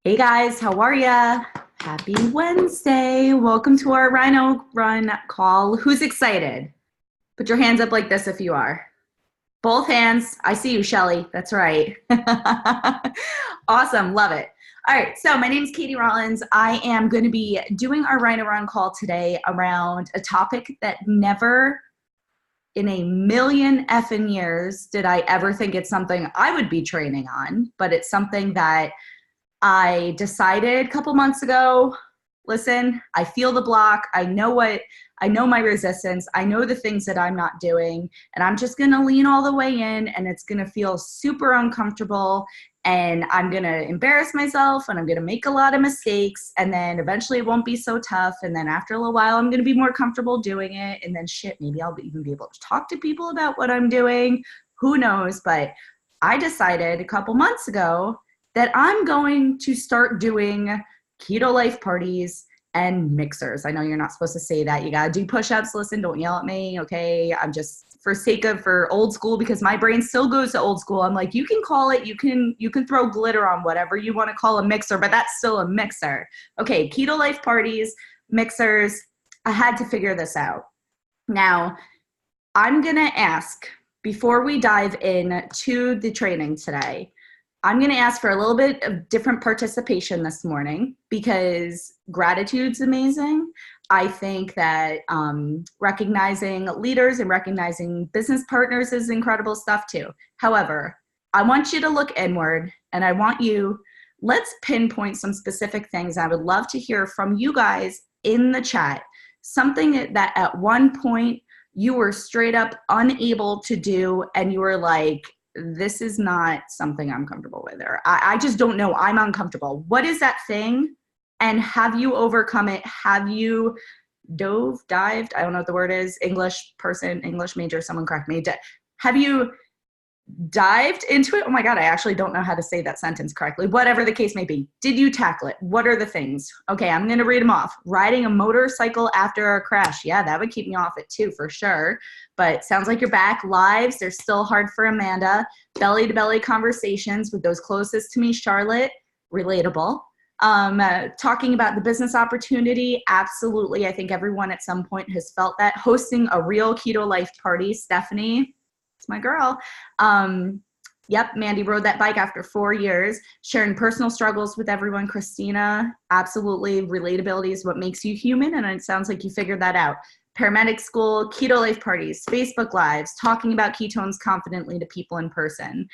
Hey guys, how are ya? Happy Wednesday. Welcome to our Rhino Run call. Who's excited? Put your hands up like this if you are. Both hands. I see you, Shelly. That's right. Awesome. Love it. All right. So my name is Katie Rollins. I am going to be doing our Rhino Run call today around a topic that never in a million effing years did I ever think it's something I would be training on, but it's something that I decided a couple months ago, listen, I feel the block. I know my resistance. I know the things that I'm not doing, and I'm just going to lean all the way in, and it's going to feel super uncomfortable, and I'm going to embarrass myself, and I'm going to make a lot of mistakes, and then eventually it won't be so tough, and then after a little while I'm going to be more comfortable doing it, and then shit, maybe I'll even be able to talk to people about what I'm doing. Who knows? But I decided a couple months ago that I'm going to start doing keto life parties and mixers. I know you're not supposed to say that. You got to do push-ups. Listen, don't yell at me. Okay. I'm just for old school, because my brain still goes to old school. I'm like, you can call it, you can throw glitter on whatever you want to call a mixer, but that's still a mixer. Okay. Keto life parties, mixers. I had to figure this out. Now I'm going to ask, before we dive into the training today, I'm going to ask for a little bit of different participation this morning, because gratitude's amazing. I think that recognizing leaders and recognizing business partners is incredible stuff too. However, I want you to look inward, and let's pinpoint some specific things. I would love to hear from you guys in the chat, something that at one point you were straight up unable to do, and you were like, this is not something I'm comfortable with, or I just don't know, I'm uncomfortable. What is that thing? And have you overcome it? Have you dived? I don't know what the word is. English person, English major, someone correct me. Have you dived into it? Oh my God, I actually don't know how to say that sentence correctly. Whatever the case may be. Did you tackle it? What are the things? Okay, I'm going to read them off. Riding a motorcycle after a crash. Yeah, that would keep me off it too, for sure. But sounds like you're back. Lives, they're still hard for Amanda. Belly-to-belly conversations with those closest to me. Charlotte, relatable. Talking about the business opportunity, absolutely. I think everyone at some point has felt that. Hosting a real keto life party, Stephanie, it's my girl. Yep, Mandy rode that bike after 4 years. Sharing personal struggles with everyone, Christina, absolutely. Relatability is what makes you human, and it sounds like you figured that out. Paramedic school, keto life parties, Facebook lives, talking about ketones confidently to people in person.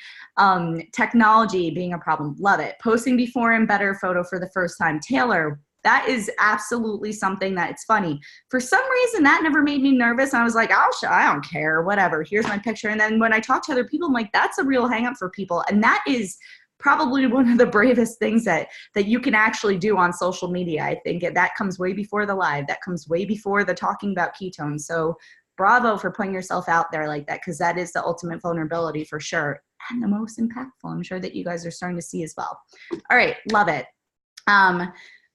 Technology being a problem, love it. Posting before and better photo for the first time. Taylor, that is absolutely something that it's funny. For some reason, that never made me nervous. I was like, I don't care, whatever. Here's my picture. And then when I talk to other people, I'm like, that's a real hang up for people. And that is probably one of the bravest things that you can actually do on social media. I think that comes way before the live. That comes way before the talking about ketones. So bravo for putting yourself out there like that, because that is the ultimate vulnerability for sure. And the most impactful. I'm sure that you guys are starting to see as well. All right, love it.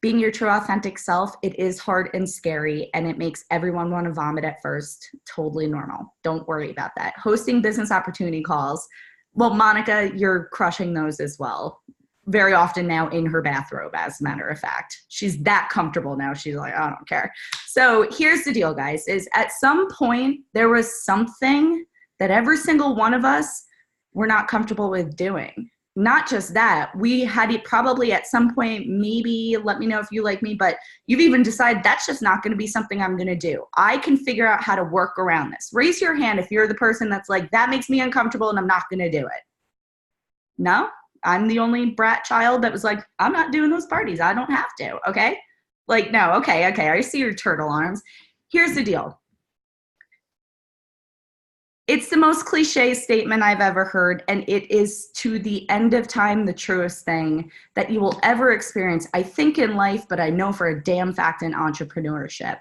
Being your true authentic self, it is hard and scary, and it makes everyone want to vomit at first. Totally normal. Don't worry about that. Hosting business opportunity calls. Well, Monica, you're crushing those as well. Very often now in her bathrobe, as a matter of fact. She's that comfortable now. She's like, I don't care. So here's the deal, guys, is at some point there was something that every single one of us were not comfortable with doing. Not just that, we had it probably at some point, maybe, let me know if you like me, but you've even decided that's just not going to be something I'm going to do. I can figure out how to work around this. Raise your hand if you're the person that's like, that makes me uncomfortable and I'm not going to do it. No, I'm the only brat child that was like, I'm not doing those parties. I don't have to. Okay. Like, no. Okay. I see your turtle arms. Here's the deal. It's the most cliche statement I've ever heard, and it is to the end of time the truest thing that you will ever experience, I think, in life, but I know for a damn fact in entrepreneurship.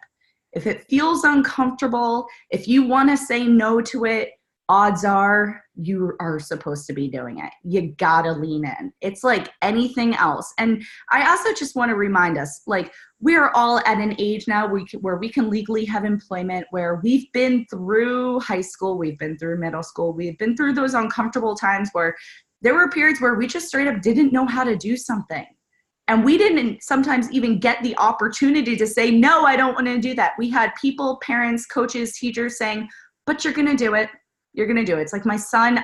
If it feels uncomfortable, if you want to say no to it, odds are you are supposed to be doing it. You gotta lean in. It's like anything else. And I also just want to remind us, like, we're all at an age now where we can legally have employment, where we've been through high school, we've been through middle school, we've been through those uncomfortable times where there were periods where we just straight up didn't know how to do something. And we didn't sometimes even get the opportunity to say, no, I don't want to do that. We had people, parents, coaches, teachers saying, but you're going to do it. You're going to do it. It's like my son,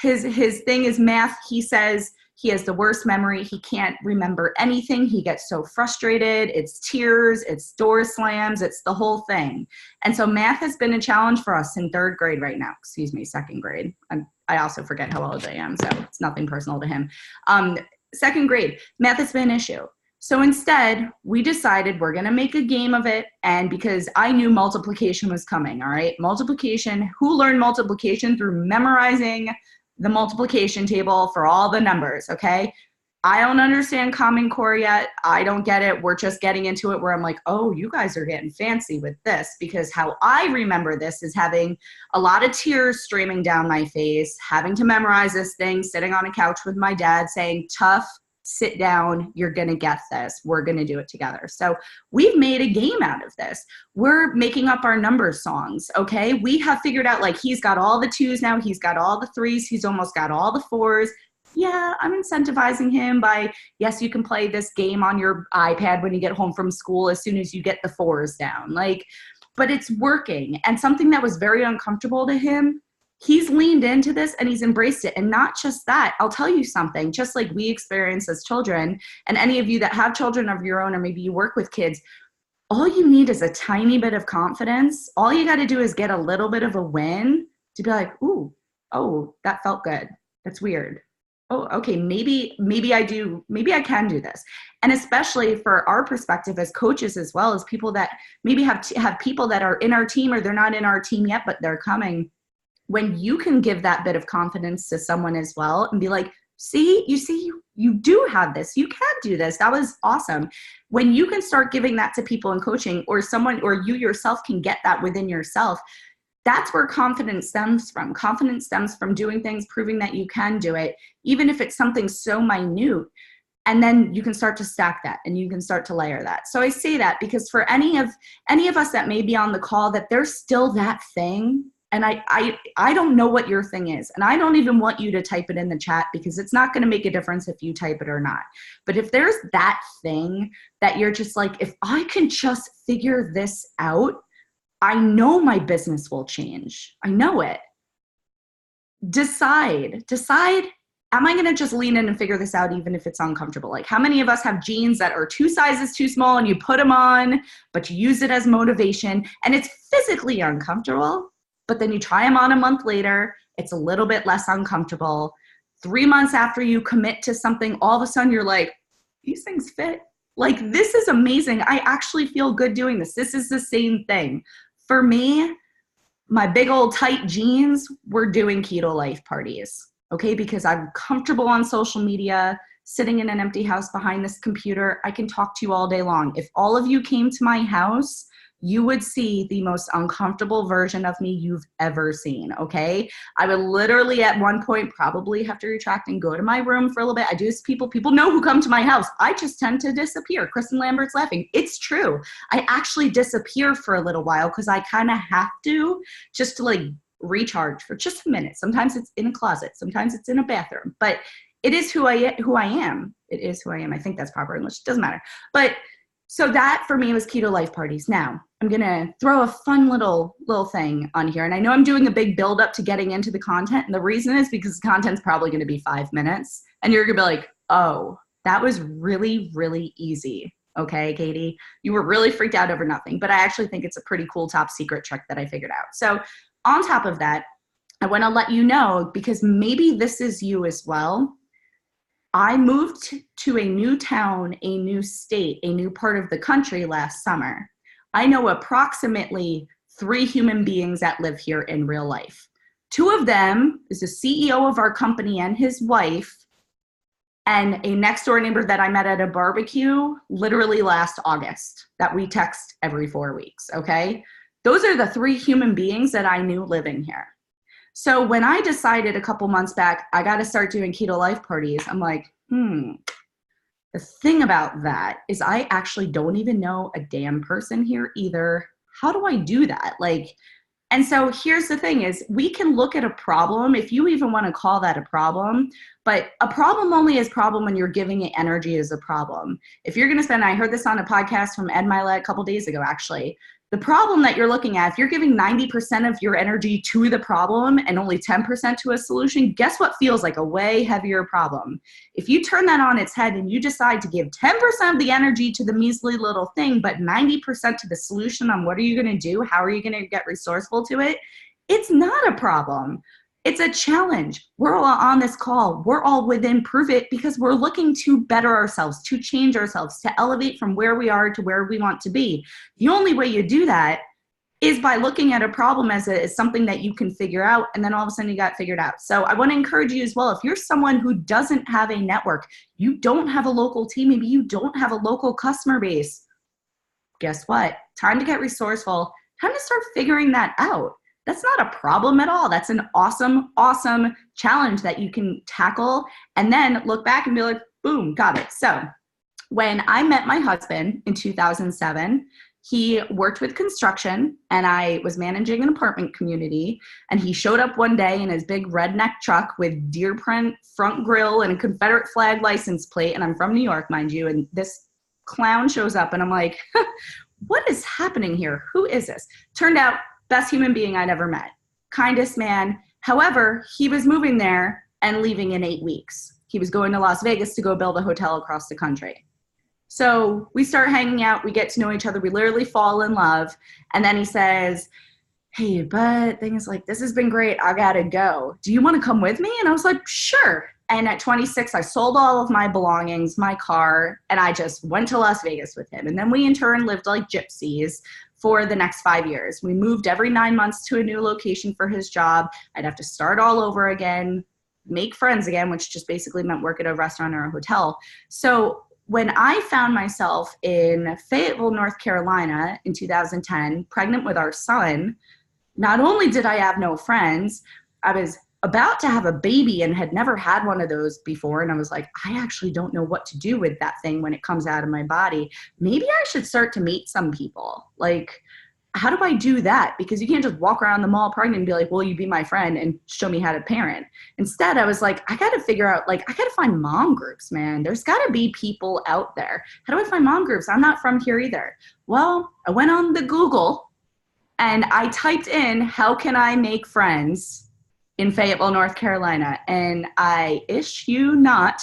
his thing is math. He says he has the worst memory. He can't remember anything. He gets so frustrated. It's tears, it's door slams, it's the whole thing. And so math has been a challenge for us in third grade right now. Excuse me, second grade. I also forget how old I am, so it's nothing personal to him. Second grade, math has been an issue. So instead, we decided we're going to make a game of it. And because I knew multiplication was coming, all right? Multiplication, who learned multiplication through memorizing the multiplication table for all the numbers, okay? I don't understand Common Core yet. I don't get it. We're just getting into it where I'm like, oh, you guys are getting fancy with this, because how I remember this is having a lot of tears streaming down my face, having to memorize this thing, sitting on a couch with my dad saying, tough, sit down, you're gonna get this. We're gonna do it together. So we've made a game out of this. We're making up our number songs, okay? We have figured out, like, he's got all the twos now, he's got all the threes, he's almost got all the fours. Yeah, I'm incentivizing him by, yes, you can play this game on your iPad when you get home from school as soon as you get the fours down. Like, but it's working. And something that was very uncomfortable to him, he's leaned into this and he's embraced it. And not just that, I'll tell you something, just like we experience as children, and any of you that have children of your own, or maybe you work with kids, all you need is a tiny bit of confidence. All you got to do is get a little bit of a win to be like, ooh, oh, that felt good. That's weird. Oh, okay, maybe I can do this. And especially for our perspective as coaches, as well as people that maybe have people that are in our team, or they're not in our team yet, but they're coming. When you can give that bit of confidence to someone as well and be like, see, you do have this, you can do this. That was awesome. When you can start giving that to people in coaching, or someone, or you yourself can get that within yourself, that's where confidence stems from. Confidence stems from doing things, proving that you can do it, even if it's something so minute. And then you can start to stack that and you can start to layer that. So I say that because for any of us that may be on the call, that there's still that thing. And I don't know what your thing is. And I don't even want you to type it in the chat, because it's not going to make a difference if you type it or not. But if there's that thing that you're just like, if I can just figure this out, I know my business will change. I know it. Decide, am I going to just lean in and figure this out even if it's uncomfortable? Like, how many of us have jeans that are 2 sizes too small and you put them on, but you use it as motivation and it's physically uncomfortable, but then you try them on a month later, it's a little bit less uncomfortable. 3 months after you commit to something, all of a sudden you're like, these things fit. Like, this is amazing. I actually feel good doing this. This is the same thing. For me, my big old tight jeans, we're doing keto life parties, okay? Because I'm comfortable on social media, sitting in an empty house behind this computer. I can talk to you all day long. If all of you came to my house, you would see the most uncomfortable version of me you've ever seen, okay? I would literally at one point probably have to retract and go to my room for a little bit. I do this, people know who come to my house. I just tend to disappear. Kristen Lambert's laughing. It's true. I actually disappear for a little while because I kind of have to, just to like recharge for just a minute. Sometimes it's in a closet. Sometimes it's in a bathroom. But it is who I am. It is who I am. I think that's proper English. It doesn't matter. But so that for me was keto life parties. Now I'm going to throw a fun little thing on here. And I know I'm doing a big build up to getting into the content. And the reason is because the content's probably going to be 5 minutes. And you're going to be like, oh, that was really, really easy. Okay, Katie, you were really freaked out over nothing. But I actually think it's a pretty cool top secret trick that I figured out. So on top of that, I want to let you know, because maybe this is you as well. I moved to a new town, a new state, a new part of the country last summer. I know approximately 3 human beings that live here in real life. 2 of them is the CEO of our company and his wife, and a next door neighbor that I met at a barbecue literally last August that we text every 4 weeks, okay? Those are the 3 human beings that I knew living here. So when I decided a couple months back, I got to start doing keto life parties, I'm like, the thing about that is I actually don't even know a damn person here either. How do I do that? Like, And so here's the thing is we can look at a problem, if you even want to call that a problem, but a problem only is problem when you're giving it energy as a problem. If you're going to spend, I heard this on a podcast from Ed Milet a couple days ago, actually, the problem that you're looking at, if you're giving 90% of your energy to the problem and only 10% to a solution, guess what feels like a way heavier problem? If you turn that on its head and you decide to give 10% of the energy to the measly little thing, but 90% to the solution on what are you going to do, how are you going to get resourceful to it, it's not a problem. It's a challenge. We're all on this call. We're all within Pruvit because we're looking to better ourselves, to change ourselves, to elevate from where we are to where we want to be. The only way you do that is by looking at a problem as something that you can figure out, and then all of a sudden you got figured out. So I want to encourage you as well, if you're someone who doesn't have a network, you don't have a local team, maybe you don't have a local customer base, guess what? Time to get resourceful. Time to start figuring that out. That's not a problem at all. That's an awesome, awesome challenge that you can tackle and then look back and be like, boom, got it. So when I met my husband in 2007, he worked with construction and I was managing an apartment community, and he showed up one day in his big redneck truck with deer print front grille and a Confederate flag license plate. And I'm from New York, mind you. And this clown shows up and I'm like, what is happening here? Who is this? Turned out best human being I'd ever met. Kindest man. However, he was moving there and leaving in 8 weeks. He was going to Las Vegas to go build a hotel across the country. So we start hanging out. We get to know each other. We literally fall in love. And then he says, hey, but thing is like, this has been great. I got to go. Do you want to come with me? And I was like, sure. And at 26, I sold all of my belongings, my car, and I just went to Las Vegas with him. And then we in turn lived like gypsies for the next 5 years. We moved every 9 months to a new location for his job. I'd have to start all over again, make friends again, which just basically meant work at a restaurant or a hotel. So when I found myself in Fayetteville, North Carolina in 2010, pregnant with our son, not only did I have no friends, I was about to have a baby and had never had one of those before. And I was like, I actually don't know what to do with that thing when it comes out of my body. Maybe I should start to meet some people. Like, how do I do that? Because you can't just walk around the mall pregnant and be like, will you be my friend and show me how to parent? Instead, I was like, I got to figure out, like, I got to find mom groups, man. There's got to be people out there. How do I find mom groups? I'm not from here either. Well, I went on the Google and I typed in, how can I make friends in Fayetteville, North Carolina? And I issue not,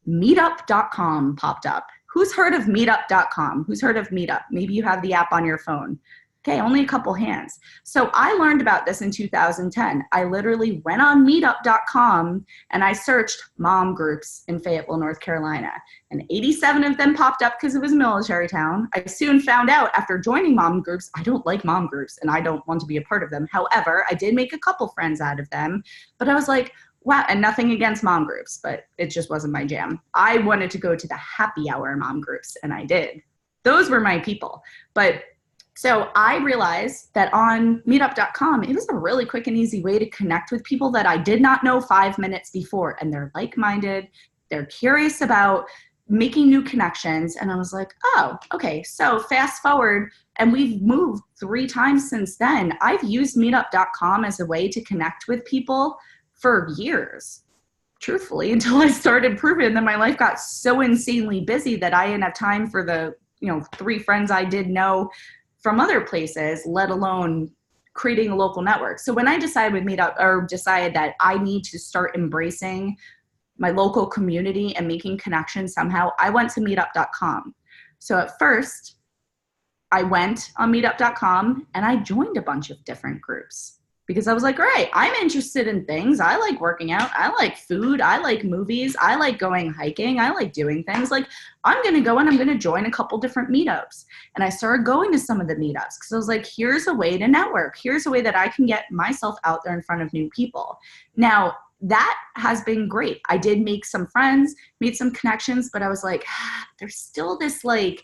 meetup.com popped up. Who's heard of meetup.com? Who's heard of Meetup? Maybe you have the app on your phone. Okay, only a couple hands. So I learned about this in 2010. I literally went on meetup.com and I searched mom groups in Fayetteville, North Carolina. And 87 of them popped up because it was a military town. I soon found out after joining mom groups, I don't like mom groups and I don't want to be a part of them. However, I did make a couple friends out of them, but I was like, wow, and nothing against mom groups, but it just wasn't my jam. I wanted to go to the happy hour mom groups and I did. Those were my people. But so I realized that on meetup.com, it was a really quick and easy way to connect with people that I did not know 5 minutes before. And they're like-minded, they're curious about making new connections. And I was like, oh, okay. So fast forward, and we've moved 3 times since then. I've used meetup.com as a way to connect with people for years, truthfully, until I started Pruvit. And then my life got so insanely busy that I didn't have time for the 3 friends I did know from other places, let alone creating a local network. So when I decided with Meetup, or decided that I need to start embracing my local community and making connections somehow, I went to meetup.com. So at first, I went on meetup.com and I joined a bunch of different groups because I was like, all right, I'm interested in things. I like working out. I like food. I like movies. I like going hiking. I like doing things. Like, I'm going to go and I'm going to join a couple different meetups. And I started going to some of the meetups because I was like, here's a way to network. Here's a way that I can get myself out there in front of new people. Now, that has been great. I did make some friends, made some connections, but I was like, there's still this, like,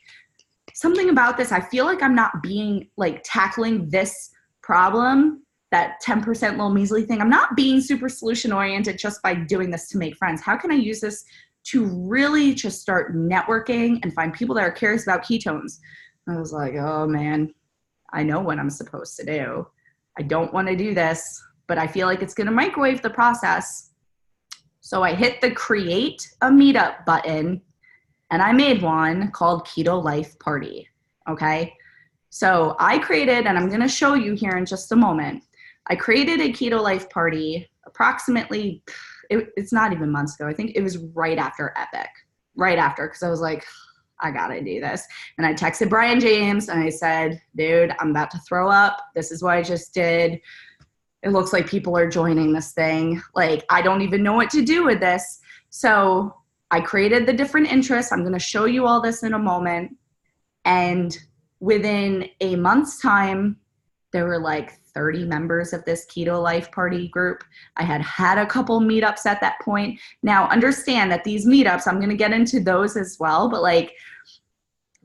something about this. I feel like I'm not being, like, tackling this problem, that 10% little measly thing. I'm not being super solution oriented just by doing this to make friends. How can I use this to really just start networking and find people that are curious about ketones? I was like, oh man, I know what I'm supposed to do. I don't want to do this, but I feel like it's going to microwave the process. So I hit the create a meetup button and I made one called Keto Life Party. Okay. So I created, and I'm going to show you here in just a moment, I created a Keto Life Party approximately, it's not even months ago. I think it was right after Epic, right after, because I was like, I got to do this. And I texted Brian James and I said, dude, I'm about to throw up. This is what I just did. It looks like people are joining this thing. Like, I don't even know what to do with this. So I created the different interests. I'm going to show you all this in a moment. And within a month's time, there were like 30 members of this Keto Life Party group. I had a couple meetups at that point. Now, understand that these meetups, I'm going to get into those as well, but like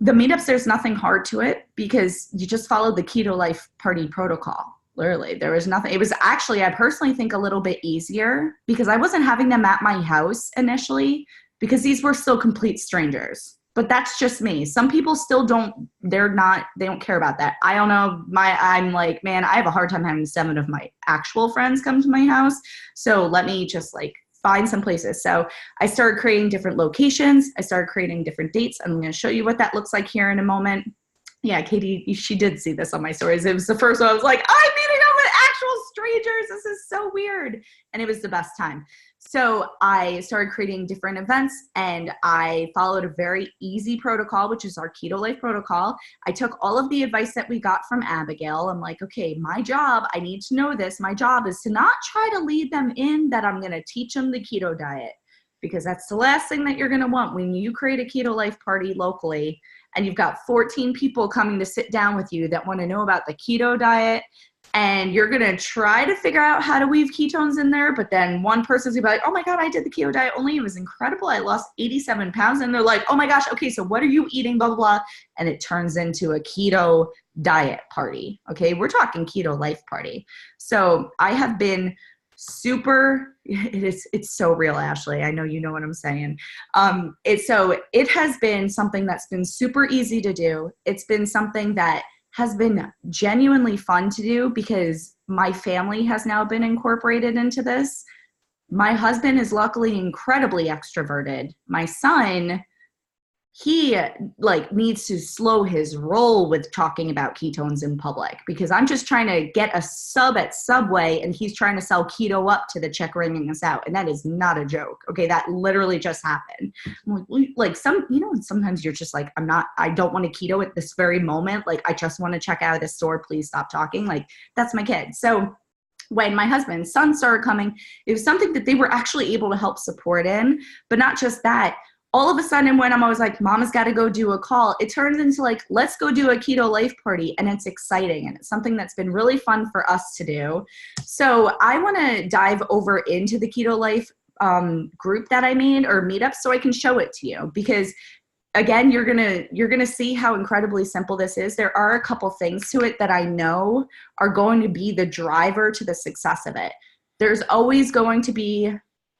the meetups, there's nothing hard to it because you just follow the Keto Life Party protocol. Literally, there was nothing. It was actually, I personally think, a little bit easier because I wasn't having them at my house initially because these were still complete strangers. But that's just me. Some people still don't, they don't care about that. I don't know, I'm like, man, I have a hard time having 7 of my actual friends come to my house. So let me just like find some places. So I started creating different locations. I started creating different dates. I'm going to show you what that looks like here in a moment. Yeah, Katie, she did see this on my stories. It was the first one. I was like, I'm meeting up with actual strangers. This is so weird. And it was the best time. So I started creating different events and I followed a very easy protocol, which is our Keto Life protocol. I took all of the advice that we got from Abigail. I'm like, okay, my job, I need to know this. My job is to not try to lead them in that I'm going to teach them the keto diet, because that's the last thing that you're going to want when you create a Keto Life Party locally and you've got 14 people coming to sit down with you that want to know about the keto diet. And you're going to try to figure out how to weave ketones in there. But then one person's going to be like, oh my God, I did the keto diet only. It was incredible. I lost 87 pounds. And they're like, oh my gosh, okay, so what are you eating, blah, blah, blah. And it turns into a keto diet party. Okay, we're talking Keto Life Party. So I have been it's so real, Ashley. I know you know what I'm saying. It has been something that's been super easy to do. It's been something that has been genuinely fun to do because my family has now been incorporated into this. My husband is luckily incredibly extroverted. My son, he like needs to slow his roll with talking about ketones in public because I'm just trying to get a sub at Subway and he's trying to sell keto up to the chick ringing us out. And that is not a joke. Okay. That literally just happened. I'm like sometimes you're just like, I don't want to keto at this very moment. Like, I just want to check out of the store. Please stop talking. Like, that's my kid. So when my husband's son started coming, it was something that they were actually able to help support in, but not just that. All of a sudden, when I'm always like, Mama's got to go do a call, it turns into like, let's go do a Keto Life Party. And it's exciting. And it's something that's been really fun for us to do. So I want to dive over into the Keto Life group that I made or meetup so I can show it to you. Because again, you're gonna see how incredibly simple this is. There are a couple things to it that I know are going to be the driver to the success of it. There's always going to be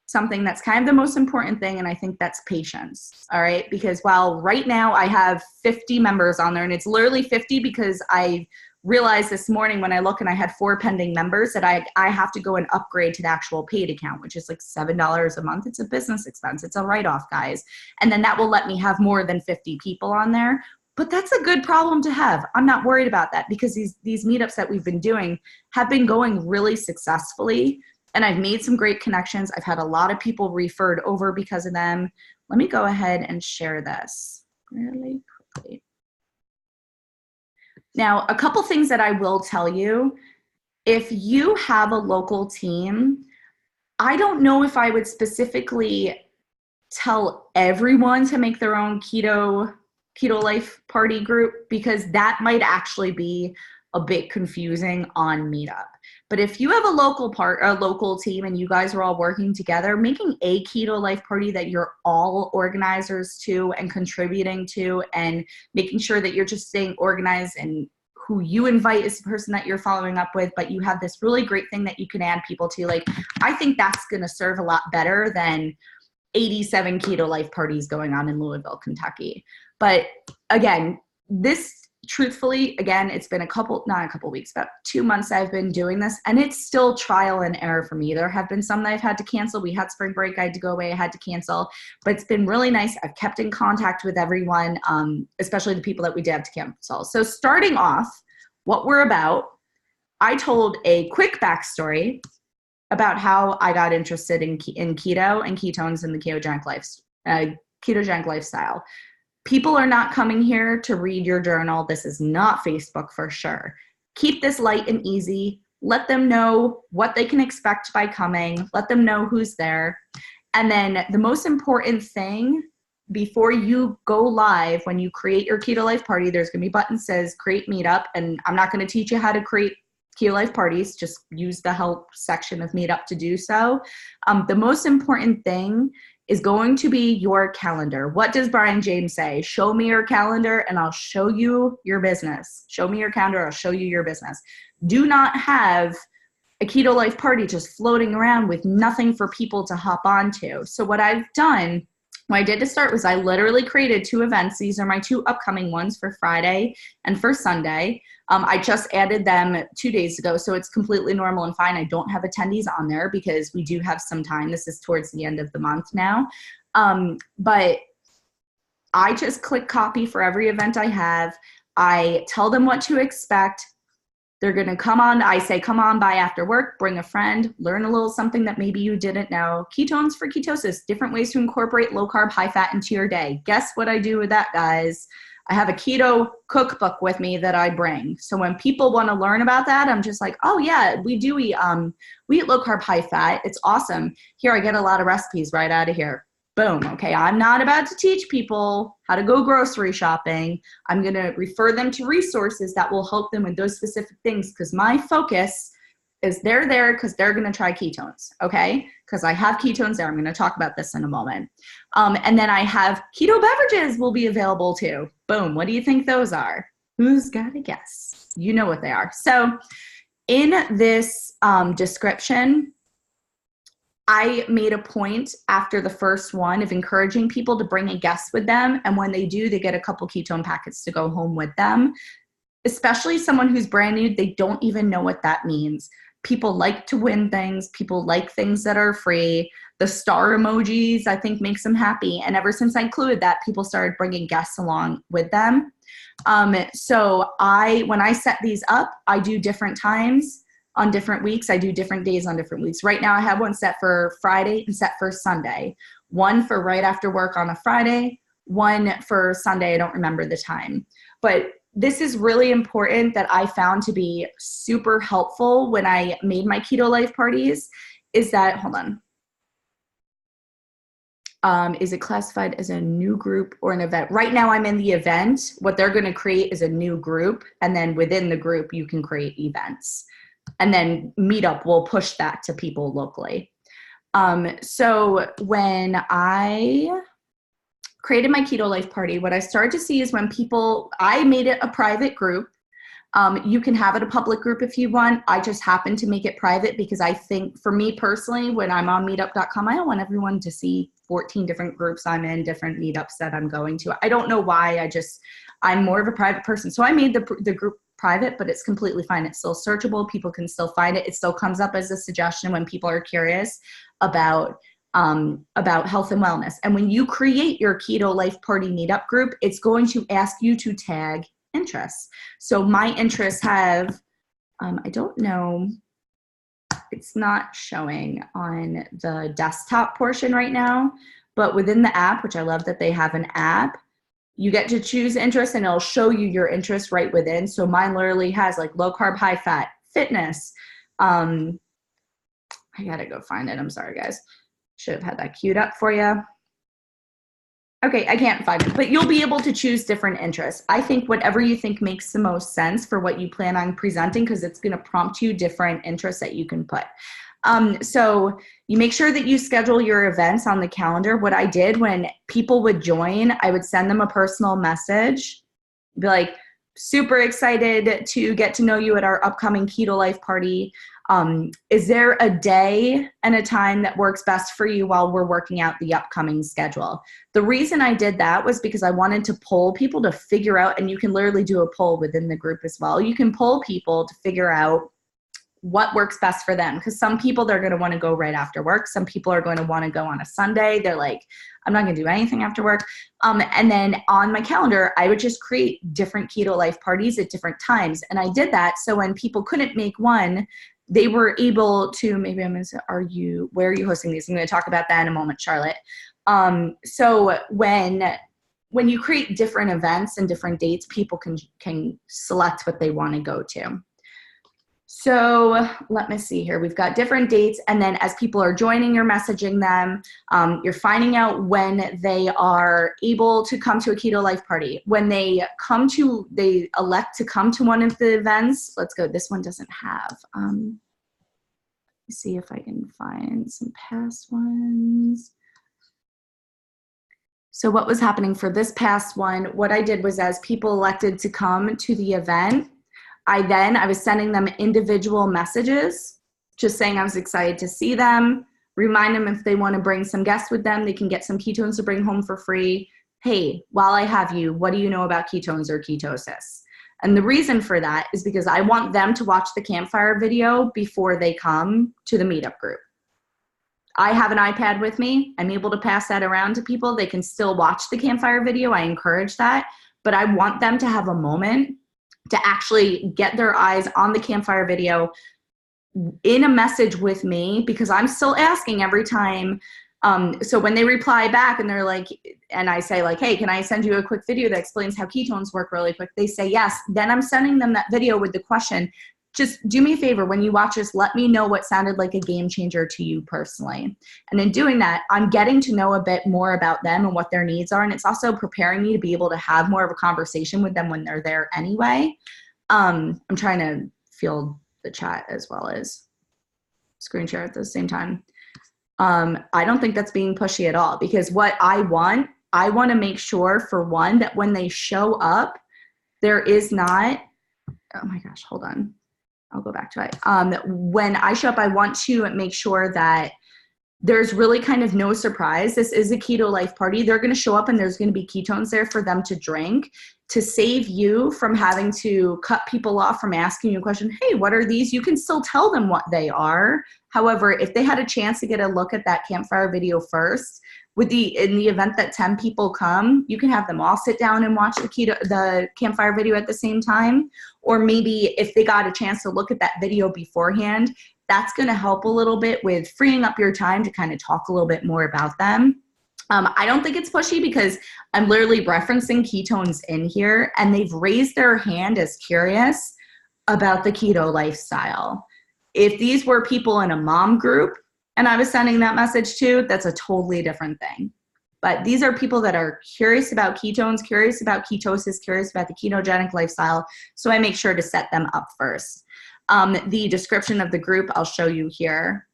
something that's kind of the most important thing, and I think that's patience, all right? Because while right now I have 50 members on there, and it's literally 50 because I realized this morning when I look and I had 4 pending members that I have to go and upgrade to the actual paid account, which is like $7 a month. It's a business expense. It's a write-off, guys. And then that will let me have more than 50 people on there. But that's a good problem to have. I'm not worried about that because these meetups that we've been doing have been going really successfully. And I've made some great connections. I've had a lot of people referred over because of them. Let me go ahead and share this really quickly. Now, a couple things that I will tell you. If you have a local team, I don't know if I would specifically tell everyone to make their own Keto Life Party group because that might actually be a bit confusing on Meetup. But if you have a local team and you guys are all working together, making a Keto Life Party that you're all organizers to and contributing to and making sure that you're just staying organized and who you invite is the person that you're following up with, but you have this really great thing that you can add people to. Like, I think that's going to serve a lot better than 87 Keto Life Parties going on in Louisville, Kentucky. But again, this truthfully, again, it's been not a couple weeks, about 2 months I've been doing this, and it's still trial and error for me. There have been some that I've had to cancel. We had spring break, I had to go away, I had to cancel, but it's been really nice. I've kept in contact with everyone, especially the people that we did have to cancel. So starting off, what we're about, I told a quick backstory about how I got interested in keto and ketones and the ketogenic lifestyle. People are not coming here to read your journal. This is not Facebook for sure. Keep this light and easy. Let them know what they can expect by coming. Let them know who's there. And then the most important thing, before you go live, when you create your Keto Life Party, there's going to be a button that says create Meetup. And I'm not going to teach you how to create Keto Life Parties. Just use the help section of Meetup to do so. The most important thing is going to be your calendar. What does Brian James say? Show me your calendar and I'll show you your business. Show me your calendar, I'll show you your business. Do not have a Keto Life Party just floating around with nothing for people to hop onto. So what I've done, what I did to start was I literally created 2 events. These are my 2 upcoming ones for Friday and for Sunday. I just added them 2 days ago, so it's completely normal and fine. I don't have attendees on there because we do have some time. This is towards the end of the month now. But I just click copy for every event I have. I tell them what to expect. They're going to come on. I say, come on by after work, bring a friend, learn a little something that maybe you didn't know. Ketones for ketosis, different ways to incorporate low carb, high fat into your day. Guess what I do with that, guys? I have a keto cookbook with me that I bring. So when people want to learn about that, I'm just like, oh yeah, we eat low carb, high fat. It's awesome. Here, I get a lot of recipes right out of here. Boom. Okay. I'm not about to teach people how to go grocery shopping. I'm going to refer them to resources that will help them with those specific things, because my focus is they're there because they're going to try ketones. Okay. Because I have ketones there. I'm going to talk about this in a moment. And then I have keto beverages will be available too. Boom. What do you think those are? Who's got a guess? You know what they are. So in this description, I made a point after the first one of encouraging people to bring a guest with them. And when they do, they get a couple ketone packets to go home with them. Especially someone who's brand new, they don't even know what that means. People like to win things. People like things that are free. The star emojis, I think, makes them happy. And ever since I included that, people started bringing guests along with them. So when I set these up, I do different times on different weeks. I do different days on different weeks. Right now I have one set for Friday and set for Sunday. One for right after work on a Friday, one for Sunday. I don't remember the time. But this is really important that I found to be super helpful when I made my Keto Life Parties is that, hold on. Is it classified as a new group or an event? Right now I'm in the event. What they're going to create is a new group. And then within the group, you can create events. And then Meetup will push that to people locally. So when I created my Keto Life Party, what I started to see is when I made it a private group. You can have it a public group if you want. I just happen to make it private because I think for me personally, when I'm on meetup.com, I don't want everyone to see 14 different groups I'm in, different meetups that I'm going to. I don't know why. I'm more of a private person. So I made the group private, but it's completely fine. It's still searchable. People can still find it. It still comes up as a suggestion when people are curious about health and wellness. And when you create your Keto Life Party Meetup group, it's going to ask you to tag interests. So my interests have, I don't know, it's not showing on the desktop portion right now, but within the app, which I love that they have an app, you get to choose interests and it'll show you your interests right within. So mine literally has like low carb, high fat, fitness. I gotta go find it. I'm sorry, guys. Should have had that queued up for you. Okay, I can't find it, but you'll be able to choose different interests. I think whatever you think makes the most sense for what you plan on presenting, because it's going to prompt you different interests that you can put. So you make sure that you schedule your events on the calendar. What I did when people would join, I would send them a personal message, be like, super excited to get to know you at our upcoming Keto Life Party. Is there a day and a time that works best for you while we're working out the upcoming schedule? The reason I did that was because I wanted to poll people to figure out, and you can literally do a poll within the group as well. You can poll people to figure out what works best for them, because some people, they're going to want to go right after work. Some people are going to want to go on a Sunday. They're like, I'm not going to do anything after work. And then on my calendar, I would just create different keto life parties at different times. And I did that so when people couldn't make one, they were able to, maybe I'm going to say, where are you hosting these? I'm going to talk about that in a moment, Charlotte. So when you create different events and different dates, people can select what they want to go to. So let me see here. We've got different dates. And then as people are joining, you're messaging them. You're finding out when they are able to come to a keto life party. When they elect to come to one of the events. Let's go. This one doesn't have. Let me see if I can find some past ones. So what was happening for this past one, what I did was as people elected to come to the event, I was sending them individual messages, just saying I was excited to see them, remind them if they want to bring some guests with them, they can get some ketones to bring home for free. Hey, while I have you, what do you know about ketones or ketosis? And the reason for that is because I want them to watch the campfire video before they come to the meetup group. I have an iPad with me. I'm able to pass that around to people. They can still watch the campfire video. I encourage that, but I want them to have a moment to actually get their eyes on the campfire video in a message with me, because I'm still asking every time. So when they reply back and they're like, and I say like, hey, can I send you a quick video that explains how ketones work really quick? They say yes. Then I'm sending them that video with the question, just do me a favor, when you watch this, let me know what sounded like a game changer to you personally. And in doing that, I'm getting to know a bit more about them and what their needs are. And it's also preparing me to be able to have more of a conversation with them when they're there anyway. I'm trying to field the chat as well as screen share at the same time. I don't think that's being pushy at all, because what I want to make sure, for one, that when they show up, there is not, oh my gosh, hold on. I'll go back to it. When I show up, I want to make sure that there's really kind of no surprise. This is a keto life party. They're going to show up and there's going to be ketones there for them to drink, to save you from having to cut people off from asking you a question. Hey, what are these? You can still tell them what they are. However, if they had a chance to get a look at that campfire video first, in the event that 10 people come, you can have them all sit down and watch the campfire video at the same time. Or maybe if they got a chance to look at that video beforehand, that's going to help a little bit with freeing up your time to kind of talk a little bit more about them. I don't think it's pushy, because I'm literally referencing ketones in here, and they've raised their hand as curious about the keto lifestyle. If these were people in a mom group and I was sending that message to, that's a totally different thing. But these are people that are curious about ketones, curious about ketosis, curious about the ketogenic lifestyle. So I make sure to set them up first. The description of the group, I'll show you here.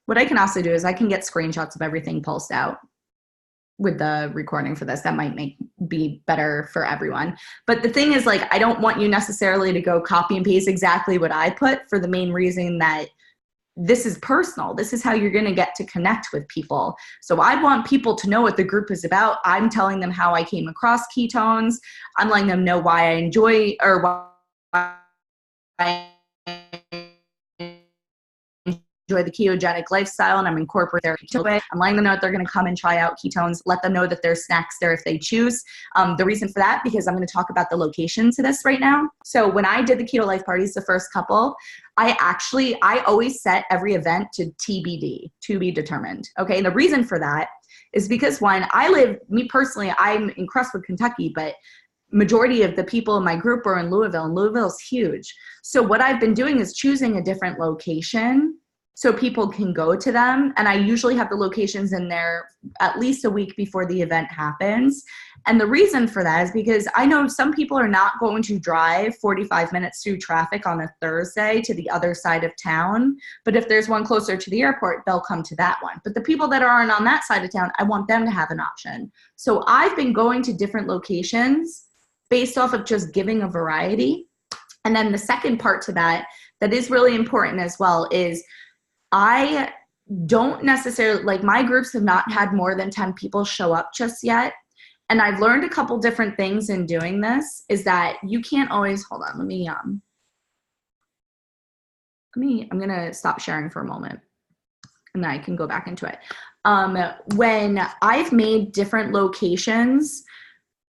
What I can also do is I can get screenshots of everything pulsed out with the recording for this. That might be better for everyone. But the thing is, like, I don't want you necessarily to go copy and paste exactly what I put, for the main reason that this is personal. This is how you're going to get to connect with people. So I want people to know what the group is about. I'm telling them how I came across ketones. I'm letting them know why I enjoy, or why I enjoy the ketogenic lifestyle, and I'm incorporating their keto. I'm letting them know that they're going to come and try out ketones. Let them know that there's snacks there if they choose. The reason for that, because I'm going to talk about the location to this right now. So when I did the keto life parties, the first couple, I always set every event to TBD, to be determined. Okay. And the reason for that is because, one, me personally, I'm in Crestwood, Kentucky, but majority of the people in my group are in Louisville, and Louisville's huge. So what I've been doing is choosing a different location so people can go to them. And I usually have the locations in there at least a week before the event happens. And the reason for that is because I know some people are not going to drive 45 minutes through traffic on a Thursday to the other side of town. But if there's one closer to the airport, they'll come to that one. But the people that aren't on that side of town, I want them to have an option. So I've been going to different locations based off of just giving a variety. And then the second part to that, that is really important as well is I don't necessarily, like my groups have not had more than 10 people show up just yet. And I've learned a couple different things in doing this is that you can't always, hold on, I'm going to stop sharing for a moment and then I can go back into it. When I've made different locations,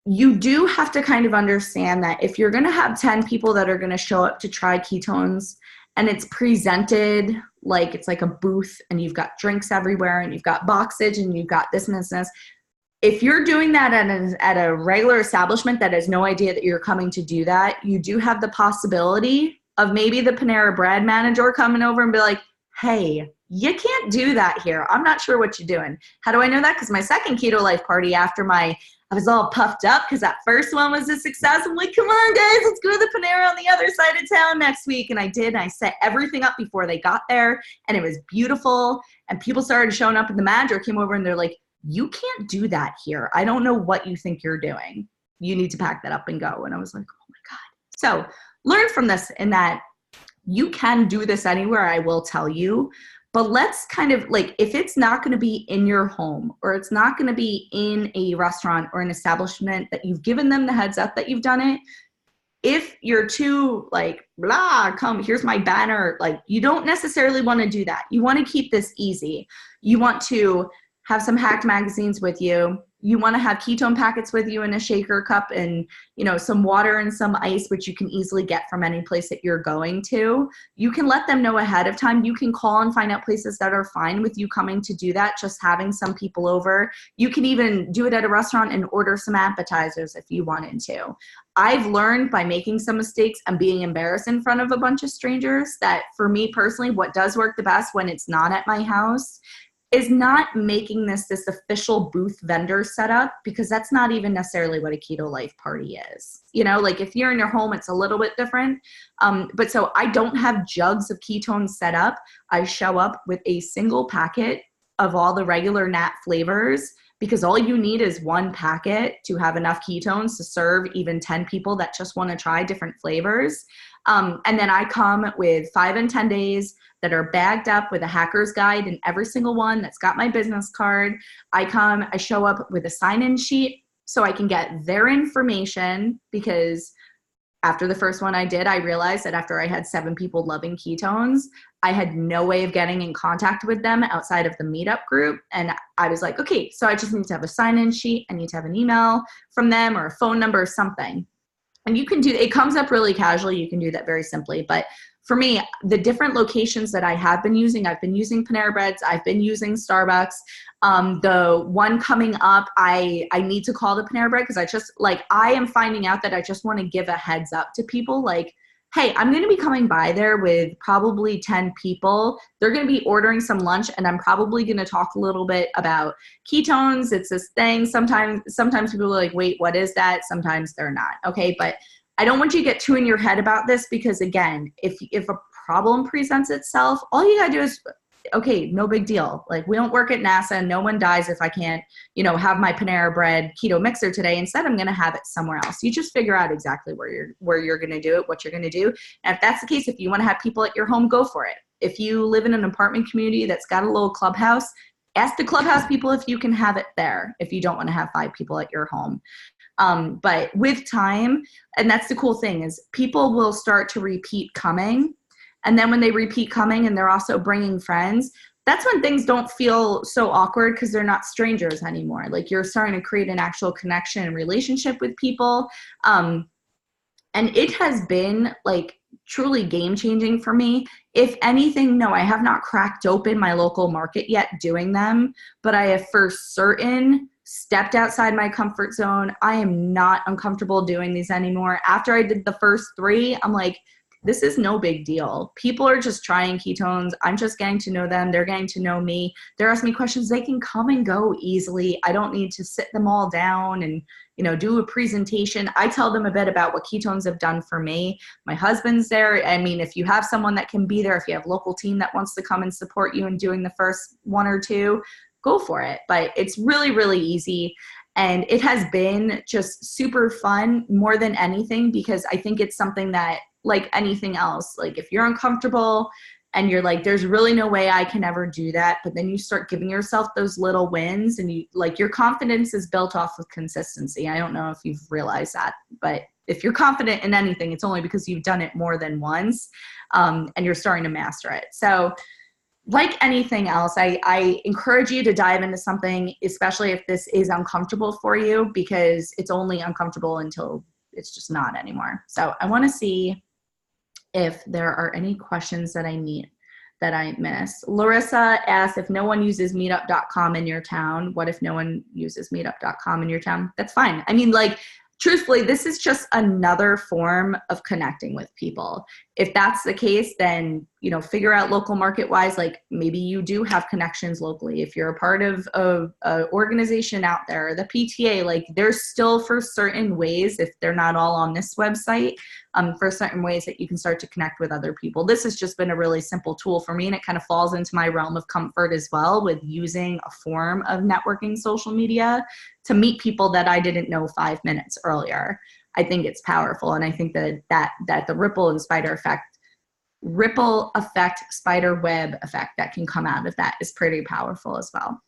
you do have to kind of understand that if you're going to have 10 people that are going to show up to try ketones and it's presented like it's like a booth and you've got drinks everywhere and you've got boxage and you've got this and this, if you're doing that at a regular establishment that has no idea that you're coming to do that, you do have the possibility of maybe the Panera Bread manager coming over and be like, hey, you can't do that here. I'm not sure what you're doing. How do I know that? Because my second Keto Life party after I was all puffed up because that first one was a success. I'm like, come on, guys, let's go to the Panera on the other side of town next week. And I did. And I set everything up before they got there. And it was beautiful. And people started showing up. And the manager came over and they're like, you can't do that here. I don't know what you think you're doing. You need to pack that up and go. And I was like, oh my God. So learn from this in that you can do this anywhere, I will tell you. But let's kind of like, if it's not going to be in your home or it's not going to be in a restaurant or an establishment that you've given them the heads up that you've done it, if you're too like, blah, come, here's my banner, like you don't necessarily want to do that. You want to keep this easy. You want to have some hacked magazines with you. You want to have ketone packets with you in a shaker cup and, you know, some water and some ice, which you can easily get from any place that you're going to. You can let them know ahead of time. You can call and find out places that are fine with you coming to do that, just having some people over. You can even do it at a restaurant and order some appetizers if you wanted to. I've learned by making some mistakes and being embarrassed in front of a bunch of strangers that for me personally, what does work the best when it's not at my house is not making this official booth vendor setup, because that's not even necessarily what a Keto Life party is. You know, like if you're in your home, it's a little bit different. But so I don't have jugs of ketones set up. I show up with a single packet of all the regular nat flavors, because all you need is one packet to have enough ketones to serve even 10 people that just want to try different flavors. And then I come with 5 and 10 days that are bagged up with a hacker's guide in every single one that's got my business card. I show up with a sign-in sheet so I can get their information, because after the first one I did, I realized that after I had 7 people loving ketones, I had no way of getting in contact with them outside of the Meetup group. And I was like, okay, so I just need to have a sign-in sheet. I need to have an email from them or a phone number or something. And you can do, it comes up really casually. You can do that very simply. But for me, the different locations that I have been using, I've been using Panera Breads, I've been using Starbucks. The one coming up, I need to call the Panera Bread, because I am finding out that I just want to give a heads up to people like, hey, I'm going to be coming by there with probably 10 people. They're going to be ordering some lunch, and I'm probably going to talk a little bit about ketones. It's this thing. Sometimes people are like, wait, what is that? Sometimes they're not. Okay. But I don't want you to get too in your head about this, because again, if a problem presents itself, all you gotta do is, okay, no big deal. Like, we don't work at NASA. No one dies if I can't, have my Panera Bread keto mixer today. Instead, I'm going to have it somewhere else. You just figure out exactly where you're going to do it, what you're going to do. And if that's the case, if you want to have people at your home, go for it. If you live in an apartment community that's got a little clubhouse, ask the clubhouse people if you can have it there, if you don't want to have 5 people at your home. But with time, and that's the cool thing, is people will start to repeat coming. And then when they repeat coming and they're also bringing friends, that's when things don't feel so awkward, because they're not strangers anymore. Like, you're starting to create an actual connection and relationship with people. And it has been like truly game changing for me. If anything, no, I have not cracked open my local market yet doing them, but I have for certain stepped outside my comfort zone. I am not uncomfortable doing these anymore. After I did the first 3, I'm like, this is no big deal. People are just trying ketones. I'm just getting to know them. They're getting to know me. They're asking me questions. They can come and go easily. I don't need to sit them all down and, do a presentation. I tell them a bit about what ketones have done for me. My husband's there. I mean, if you have someone that can be there, if you have a local team that wants to come and support you in doing the first 1 or 2, go for it. But it's really, really easy. And it has been just super fun more than anything, because I think it's something that, like anything else, like if you're uncomfortable and you're like, there's really no way I can ever do that, but then you start giving yourself those little wins, and you like, your confidence is built off of consistency. I don't know if you've realized that, but if you're confident in anything, it's only because you've done it more than once, and you're starting to master it. So like anything else, I encourage you to dive into something, especially if this is uncomfortable for you, because it's only uncomfortable until it's just not anymore. So I want to see if there are any questions that I missed. Larissa asked, if no one uses meetup.com in your town, what if no one uses meetup.com in your town? That's fine. I mean, like, truthfully, this is just another form of connecting with people. If that's the case, then, you know, figure out local market wise, like maybe you do have connections locally. If you're a part of a organization out there, the PTA, like there's still, for certain ways, if they're not all on this website, for certain ways that you can start to connect with other people. This has just been a really simple tool for me, and it kind of falls into my realm of comfort as well, with using a form of networking social media to meet people that I didn't know 5 minutes earlier. I think it's powerful, and I think that the ripple effect, spider web effect that can come out of that is pretty powerful as well.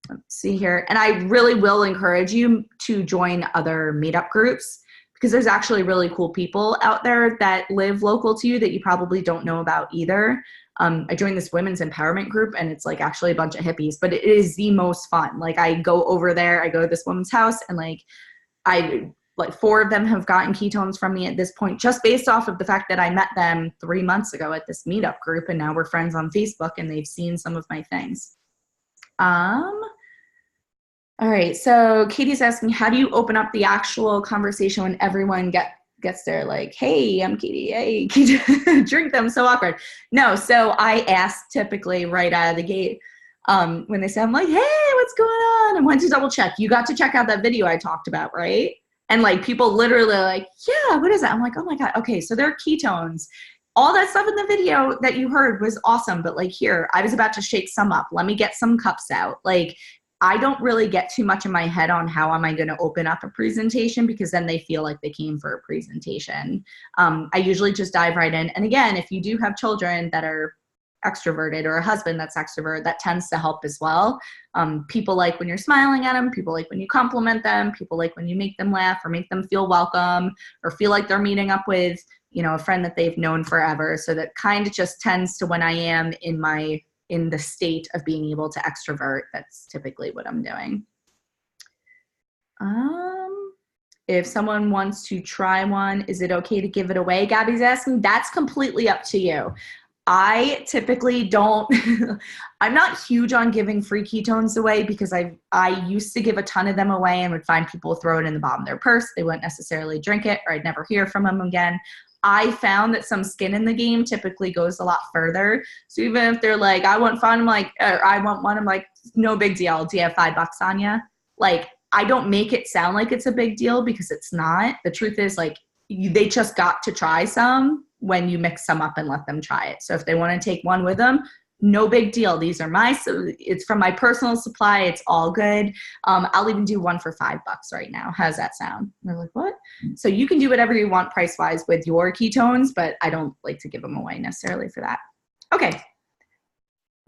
Let's see here. And I really will encourage you to join other meetup groups, because there's actually really cool people out there that live local to you that you probably don't know about either. I joined this women's empowerment group, and it's like actually a bunch of hippies, but it is the most fun. Like I go over there, I go to this woman's house, and like 4 of them have gotten ketones from me at this point, just based off of the fact that I met them 3 months ago at this meetup group, and now we're friends on Facebook, and they've seen some of my things. All right, so Katie's asking, how do you open up the actual conversation when everyone gets there? Like, hey, I'm Katie. Hey, drink them. So awkward. No, so I ask typically right out of the gate when they say, I'm like, hey, what's going on? I want to double check. You got to check out that video I talked about, right? And like people literally are like, yeah, what is that? I'm like, oh my God. Okay, so they're ketones. All that stuff in the video that you heard was awesome, but like here, I was about to shake some up. Let me get some cups out. Like, I don't really get too much in my head on how am I going to open up a presentation, because then they feel like they came for a presentation. I usually just dive right in. And again, if you do have children that are extroverted or a husband that's extrovert, that tends to help as well. People like when you're smiling at them, people like when you compliment them, people like when you make them laugh or make them feel welcome or feel like they're meeting up with, you know, a friend that they've known forever. So that kind of just tends to when I am in the state of being able to extrovert, that's typically what I'm doing. If someone wants to try one, is it okay to give it away? Gabby's asking. That's completely up to you. I typically don't, I'm not huge on giving free ketones away, because I used to give a ton of them away and would find people throw it in the bottom of their purse. They wouldn't necessarily drink it, or I'd never hear from them again. I found that some skin in the game typically goes a lot further. So even if they're like, I want fun, I'm like, or I want one, I'm like, no big deal. Do you have $5 on you? Like, I don't make it sound like it's a big deal, because it's not. The truth is, like, they just got to try some when you mix some up and let them try it. So if they want to take one with them, no big deal. These are it's from my personal supply. It's all good. I'll even do one for $5 right now. How's that sound? And they're like, what? So you can do whatever you want price-wise with your ketones, but I don't like to give them away necessarily for that. Okay.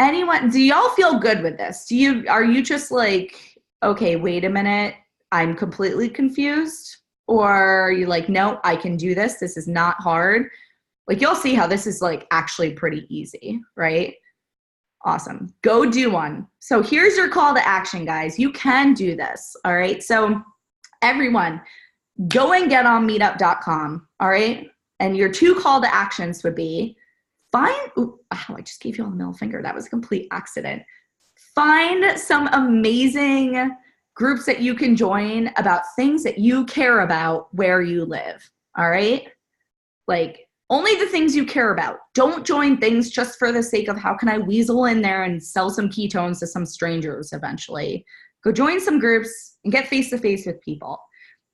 Anyone, do y'all feel good with this? Are you just like, okay, wait a minute, I'm completely confused? Or are you like, no, I can do this. This is not hard. Like, you'll see how this is like actually pretty easy, right? Awesome. Go do one. So here's your call to action, guys. You can do this. All right. So everyone, go and get on meetup.com. All right. And your 2 call to actions would be I just gave you all the middle finger. That was a complete accident. Find some amazing groups that you can join about things that you care about where you live. All right. Like, only the things you care about. Don't join things just for the sake of how can I weasel in there and sell some ketones to some strangers eventually. Go join some groups and get face-to-face with people.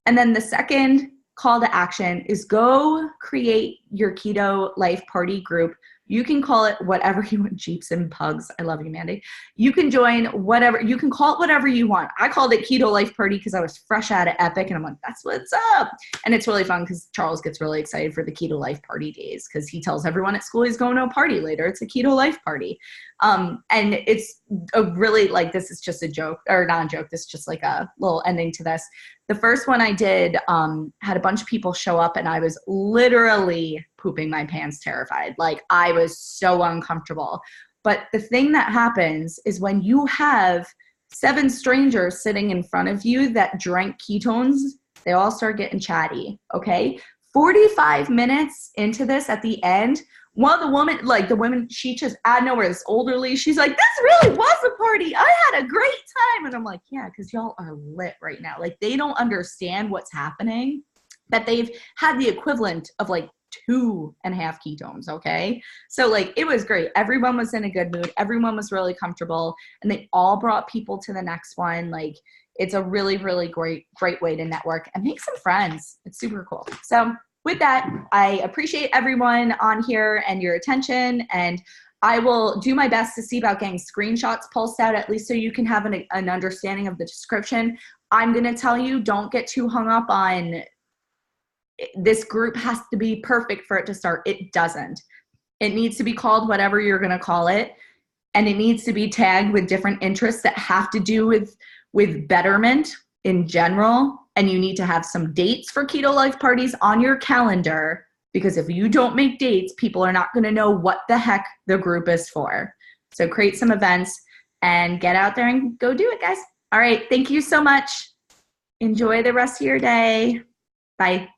And then the second call to action is go create your keto life party group You can call it whatever you want. Jeeps and pugs. I love you, Mandy. You can join whatever. You can call it whatever you want. I called it Keto Life Party because I was fresh out of Epic, and I'm like, that's what's up. And it's really fun because Charles gets really excited for the Keto Life Party days because he tells everyone at school he's going to a party later. It's a Keto Life Party. And it's a really, like, this is just a joke, or not a joke. This is just like a little ending to this. The first one I did had a bunch of people show up, and I was literally pooping my pants terrified. Like, I was so uncomfortable. But the thing that happens is when you have 7 strangers sitting in front of you that drank ketones, they all start getting chatty, okay? 45 minutes into this, at the end, one of the women, like the women, she just out of nowhere, this elderly, she's like, this really was a party. I had a great time. And I'm like, yeah, because y'all are lit right now. Like, they don't understand what's happening, that they've had the equivalent of like 2.5 ketones, okay? So like, it was great. Everyone was in a good mood. Everyone was really comfortable, and they all brought people to the next one. Like, it's a really, really great way to network and make some friends. It's super cool. So with that, I appreciate everyone on here and your attention, and I will do my best to see about getting screenshots pulsed out, at least so you can have an understanding of the description. I'm going to tell you, don't get too hung up on this group has to be perfect for it to start. It doesn't. It needs to be called whatever you're going to call it, and it needs to be tagged with different interests that have to do with betterment in general. And you need to have some dates for Keto Life parties on your calendar, because if you don't make dates, people are not going to know what the heck the group is for. So create some events and get out there and go do it, guys. All right. Thank you so much. Enjoy the rest of your day. Bye.